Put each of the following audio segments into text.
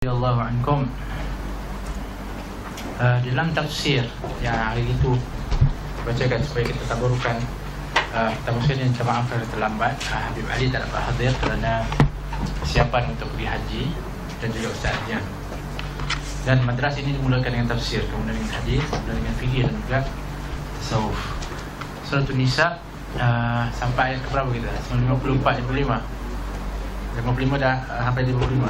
Allahu ankum. Dalam tafsir yang hari itu bacakan supaya kita tabarukan, kita mungkin minta maaf kerana terlambat. Habib Ali tak dapat hadir kerana persiapan untuk pergi haji dan juga ustaznya. Dan madrasah ini dimulakan dengan tafsir, kemudian dengan hadis, kemudian dengan fikih dan juga tasawuf. Surah An-Nisa sampai ayat ke berapa kita? 54, 55 dah sampai 55.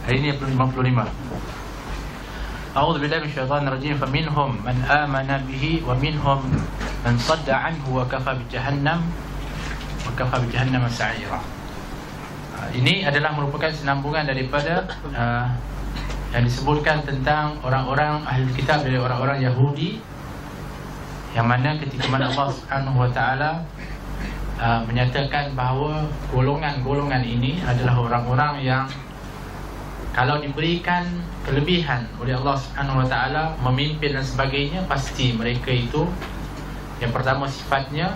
Hari ini 55. A'udzu billahi minasyaitonir rajim. Faminhum man amana bihi wa minhum man sadda anhu wa kafa bi jahannam sa'ira. Ini adalah merupakan senambungan daripada yang disebutkan tentang orang-orang ahli kitab dari orang-orang Yahudi, yang mana ketika mana Allah Subhanahu wa taala menyatakan bahawa golongan-golongan ini adalah orang-orang yang kalau diberikan kelebihan oleh Allah Subhanahu wa taala, memimpin dan sebagainya, pasti mereka itu yang pertama sifatnya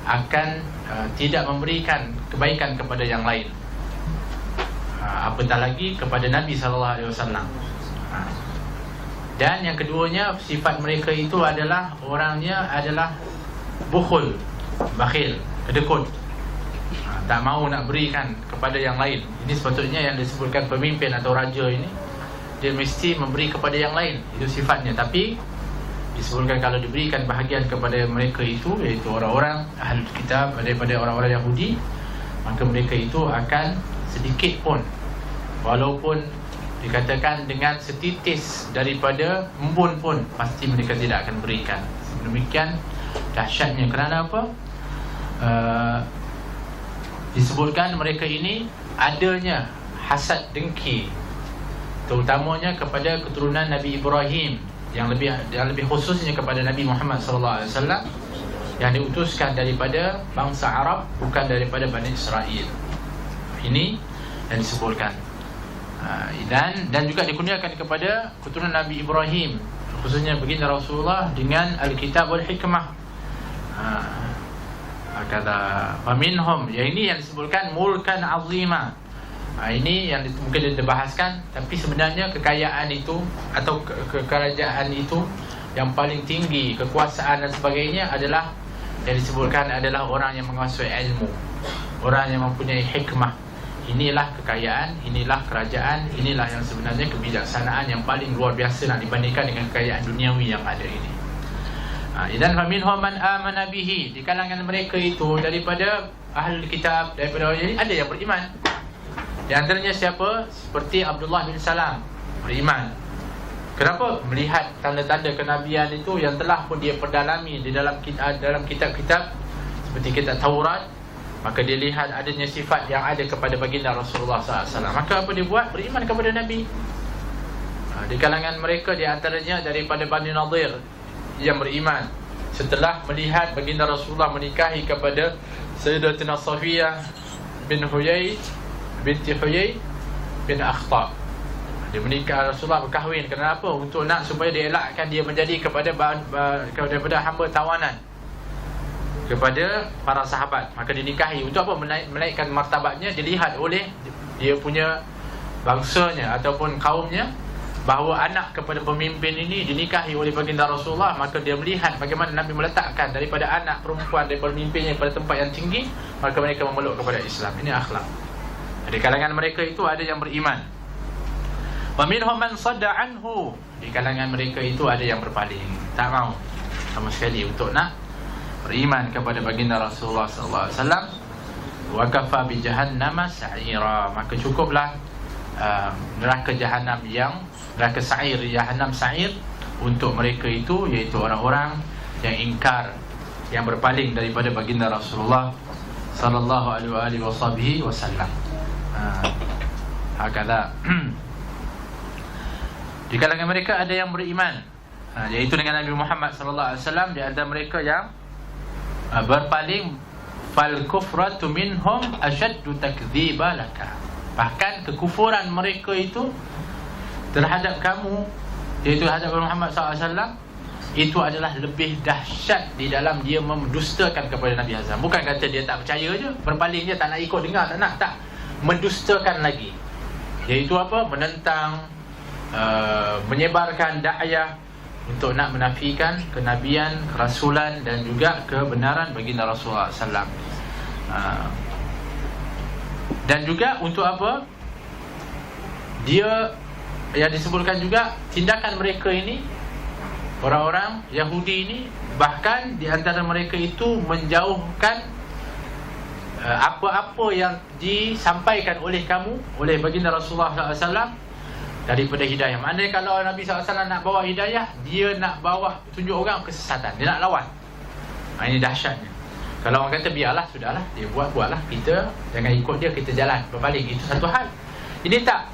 akan tidak memberikan kebaikan kepada yang lain, apatah lagi kepada Nabi sallallahu alaihi wasallam. Dan yang keduanya, sifat mereka itu adalah orangnya adalah bukhul, bakhil, kedekut, tak mahu nak berikan kepada yang lain. Ini sepatutnya yang disebutkan pemimpin atau raja ini, dia mesti memberi kepada yang lain, itu sifatnya. Tapi disebutkan kalau diberikan bahagian kepada mereka itu, iaitu orang-orang ahli kitab daripada orang-orang Yahudi, maka mereka itu akan sedikit pun, walaupun dikatakan dengan setitis daripada embun pun, pasti mereka tidak akan berikan. Demikian dahsyatnya. Kerana apa? Disebutkan mereka ini adanya hasad dengki, terutamanya kepada keturunan Nabi Ibrahim, yang lebih khususnya kepada Nabi Muhammad sallallahu alaihi wasallam, yang diutuskan daripada bangsa Arab, bukan daripada Bani Israel. Ini yang disebutkan. Dan juga dikurniakan kepada keturunan Nabi Ibrahim, khususnya baginda Rasulullah, dengan Al-Kitab wal Hikmah. Kata faminhum, yang ini yang disebutkan mulkan azima. Ini yang mungkin dibahaskan, tapi sebenarnya kekayaan itu atau kerajaan itu yang paling tinggi, kekuasaan dan sebagainya, adalah yang disebutkan adalah orang yang menguasai ilmu, orang yang mempunyai hikmah. Inilah kekayaan, inilah kerajaan, inilah yang sebenarnya kebijaksanaan yang paling luar biasa nak dibandingkan dengan kekayaan duniawi yang ada ini. Dan faminhum man amana bihi, di kalangan mereka itu daripada ahli kitab, daripada orang ini ada yang beriman. Di antaranya siapa? Seperti Abdullah bin Salam, beriman. Kenapa? Melihat tanda-tanda kenabian itu yang telah pun dia perdalami di dalam kitab-kitab seperti kitab Taurat. Maka dia lihat adanya sifat yang ada kepada baginda Rasulullah SAW. Maka apa dia buat? Beriman kepada Nabi. Di kalangan mereka, di antaranya daripada Bani Nadir, yang beriman setelah melihat baginda Rasulullah menikahi kepada Sayyidatina Safiyah binti Huyai bin Akhtab. Dia menikah, Rasulullah berkahwin. Kenapa? Untuk nak supaya dielakkan dia menjadi daripada hamba tawanan kepada para sahabat. Maka dinikahi. Untuk apa? Menaikkan martabatnya. Dilihat oleh dia punya bangsanya ataupun kaumnya bahawa anak kepada pemimpin ini dinikahi oleh baginda Rasulullah. Maka dia melihat bagaimana Nabi meletakkan daripada anak perempuan, daripada pemimpinnya pada tempat yang tinggi, maka mereka memeluk kepada Islam. Ini akhlak. Di kalangan mereka itu ada yang beriman. Wa minhum man sadda anhu, di kalangan mereka itu ada yang berpaling, tak mau sama sekali untuk nak beriman kepada baginda Rasulullah sallallahu alaihi wasallam. Wa kafa bi jahannam sa'ira, maka cukuplah neraka jahanam neraka sa'ir, jahanam sa'ir untuk mereka itu, iaitu orang-orang yang ingkar, yang berpaling daripada baginda Rasulullah sallallahu alaihi wasallam. Hakala. Di kalangan mereka ada yang beriman, iaitu dengan Nabi Muhammad sallallahu alaihi wasallam. Di antara mereka yang berpaling, fal kufratu minhum ashaddu takdziba laka, bahkan kekufuran mereka itu terhadap kamu, iaitu terhadap Muhammad SAW, itu adalah lebih dahsyat di dalam dia mendustakan kepada Nabi Hazam. Bukan kata dia tak percaya je, berpaling je, tak nak ikut dengar, tak nak, tak, mendustakan lagi. iaitu apa? Menentang, menyebarkan da'iyah untuk nak menafikan kenabian, kerasulan dan juga kebenaran baginda Rasulullah SAW. Dan juga untuk apa? Dia yang disebutkan juga tindakan mereka ini, orang-orang Yahudi ini, bahkan di antara mereka itu menjauhkan apa-apa yang disampaikan oleh kamu, oleh baginda Rasulullah SAW daripada hidayah. Maknanya kalau Nabi SAW nak bawa hidayah, dia nak bawa tunjuk orang kesesatan, dia nak lawan. Ini dahsyatnya. Kalau orang kata biarlah, sudahlah, dia buatlah, kita jangan ikut dia, kita jalan berbalik, itu satu hal. Ini tak,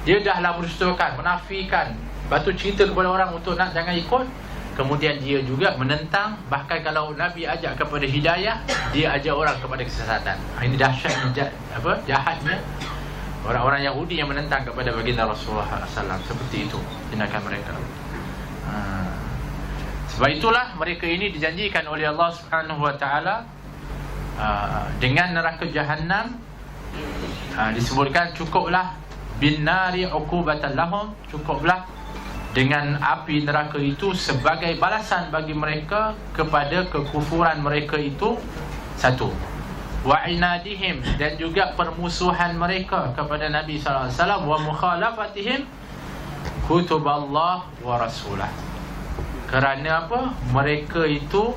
dia dahlah mendustakan, menafikan, lepas tu cerita kepada orang untuk nak jangan ikut. Kemudian dia juga menentang, bahkan kalau Nabi ajak kepada hidayah, dia ajak orang kepada kesesatan. Ini dahsyatnya, jahatnya orang-orang Yahudi yang menentang kepada baginda Rasulullah SAW. Seperti itu tindakan mereka. Sebab itulah mereka ini dijanjikan oleh Allah Subhanahu Wa Taala dengan neraka Jahannam. Disebutkan cukuplah bin nari uqubatan lahum, cukuplah dengan api neraka itu sebagai balasan bagi mereka kepada kekufuran mereka itu. Satu, wa inadihim, dan juga permusuhan mereka kepada Nabi SAW, wa mukhalafatihim kutub Allah wa rasulah. Kerana apa? Mereka itu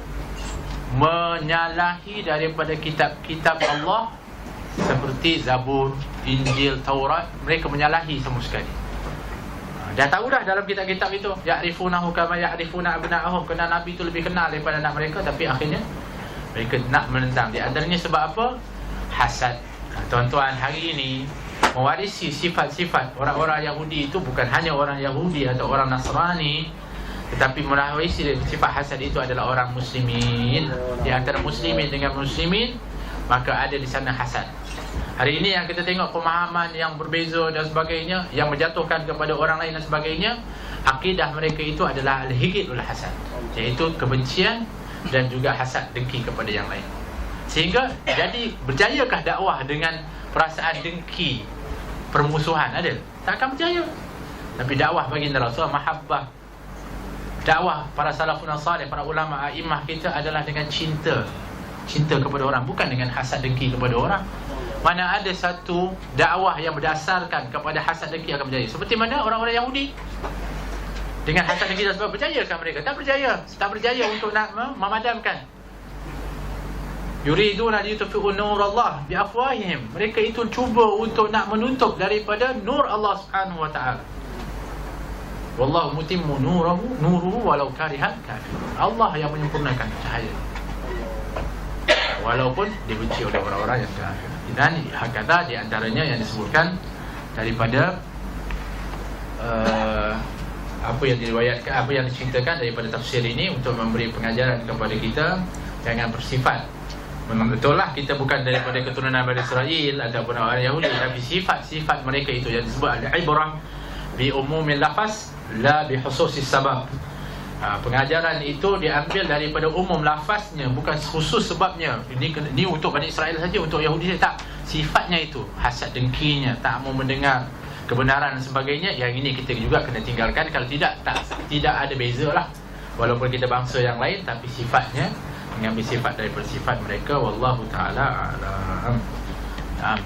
menyalahi daripada kitab-kitab Allah seperti Zabur, Injil, Taurat. Mereka menyalahi semua sekali. Dah tahu dah dalam kitab-kitab itu, ya'rifunahu kama ya'rifuna abna'ahum, kena Nabi itu lebih kenal daripada anak mereka, tapi akhirnya mereka nak menentang. Di antaranya sebab apa? Hasad. Tuan-tuan, hari ini mewarisi sifat-sifat orang-orang Yahudi itu bukan hanya orang Yahudi atau orang Nasrani, tetapi mewarisi sifat hasad itu adalah orang muslimin. Di antara muslimin dengan muslimin, maka ada di sana hasad. Hari ini yang kita tengok pemahaman yang berbeza dan sebagainya, yang menjatuhkan kepada orang lain dan sebagainya, akidah mereka itu adalah al-hikid wal hasad, iaitu kebencian dan juga hasad, dengki kepada yang lain. Sehingga jadi berjayakah dakwah dengan perasaan dengki, permusuhan? Ada? Tak akan berjaya. Tapi dakwah baginda Rasul, mahabbah, dakwah para salafun salih, para ulama a'immah kita adalah dengan cinta kepada orang, bukan dengan hasad dengki kepada orang. Mana ada satu dakwah yang berdasarkan kepada hasad dengki akan berjaya. Seperti mana orang-orang Yahudi dengan hasad dengki dan sebab berjayakah mereka? Tak berjaya untuk nak memadamkan. Yuriduna liyutfi'u nurallah biafwahihim. Mereka itu cuba untuk nak menutup daripada nur Allah Subhanahu wa taala. Wallahu mutimmu nuruhu walau karihal kafir. Allah yang menyempurnakan cahaya walaupun dibenci oleh orang-orang yang kafir. Dan hakata di antaranya yang disebutkan daripada apa yang diriwayatkan, apa yang diceritakan daripada tafsir ini untuk memberi pengajaran kepada kita, jangan bersifat. Memang betul lah kita bukan daripada keturunan Bani Israel ataupun orang Yahudi, tapi sifat-sifat mereka itu yang disebut al-ibrah bi umumil lafaz la bi khususis sabab. Pengajaran itu diambil daripada umum lafaznya, bukan khusus sebabnya. Ini untuk Bani Israel saja, untuk Yahudi saja tak. Sifatnya itu, hasad dengkinya, tak mau mendengar kebenaran dan sebagainya. Yang ini kita juga kena tinggalkan. Kalau tidak ada beza lah. Walaupun kita bangsa yang lain, tapi sifatnya mengambil sifat daripada sifat mereka. Wallahu ta'ala a'lam.